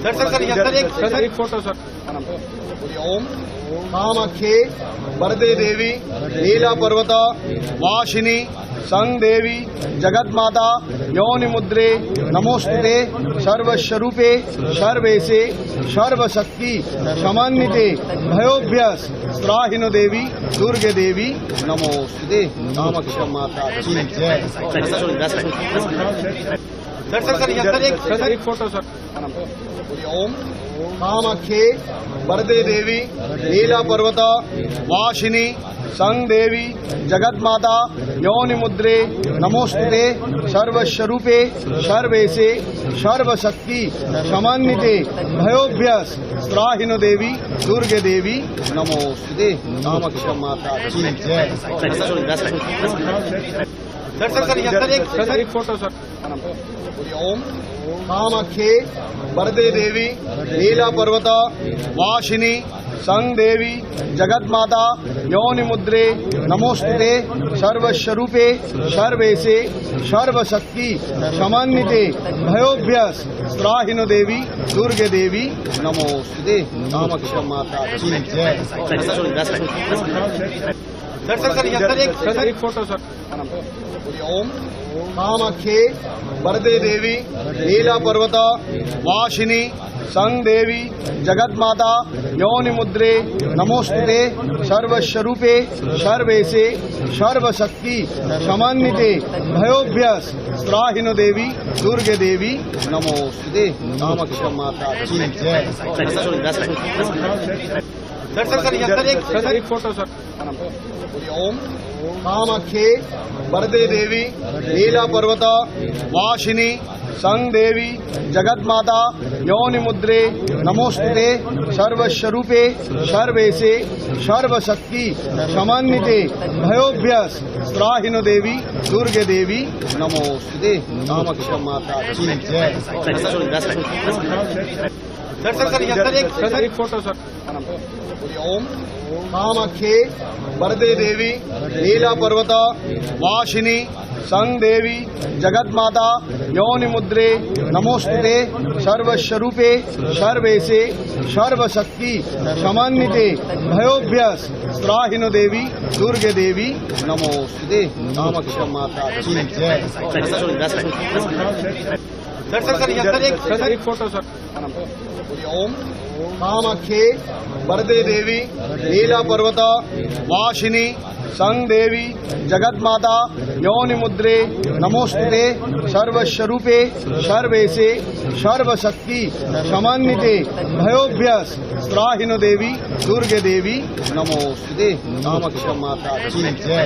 Sir एक photo sir. ओम कामाख्ये वरदे देवी नीला पर्वत वासिनी संग देवी जगन्माता योनि मुद्रे नमोस्तुते सर्वस्वरूपे सर्वेशे सर्वशक्ति समन्विते भयोभ्यस त्राहिनो देवी दुर्गे देवी नमोस्तुते। कामाख्या माता की जय। सर एक फोटो सर। ओम कामाख्ये वरदे देवी नीला पर्वत वासिनी संग देवी जगन्माता योनि मुद्रे नमोस्तुते सर्वस्वरूपे सर्वेशे सर्वशक्ति समन्विते भयोभ्यस त्राहिनो देवी दुर्गे देवी नमोस्तुते। कामाख्या माता की जय। सर एक फोटो सर। ओम कामाख्ये वरदे देवी नीला पर्वत वासिनी संग देवी जगन्माता योनि मुद्रे नमोस्तुते सर्वस्वरूपे सर्वेशे सर्वशक्ति समन्विते भयोभ्यस त्राहिनो देवी दुर्गे देवी नमोस्तुते। कामाख्या माता की जय। सर एक फोटो सर। ओम कामाख्ये वरदे देवी नीला पर्वत वासिनी संग देवी जगन्माता योनि मुद्रे नमोस्तुते सर्वस्वरूपे सर्वेशे सर्वशक्ति समन्विते भयोभ्यस त्राहिनो देवी दुर्गे देवी नमोस्तुते। कामाख्या माता की जय। सर एक फोटो सर। ओम कामाख्ये वरदे देवी नीला पर्वत वासिनी संग देवी जगन्माता योनि मुद्रे नमोस्तुते सर्वस्वरूपे सर्वेशे सर्वशक्ति समन्विते भयोभ्यस त्राहिनो देवी दुर्गे देवी नमोस्तुते। कामाख्या माता की जय। सर एक फोटो सर। ओम कामाख्ये वरदे देवी नीला पर्वत वासिनी संग देवी जगन्माता योनि मुद्रे नमोस्तुते सर्वस्वरूपे सर्वेशे सर्वशक्ति समन्विते भयोभ्यस त्राहिनो देवी दुर्गे देवी नमोस्तुते। कामाख्या माता की जय। सर एक फोटो सर। ओम कामाख्ये वरदे देवी नीला पर्वत वासिनी संग देवी जगन्माता योनि मुद्रे नमोस्तुते सर्वस्वरूपे सर्वेशे सर्वशक्ति समन्विते भयोभ्यस त्राहिनो देवी दुर्गे देवी नमोस्तुते। कामाख्या माता की जय।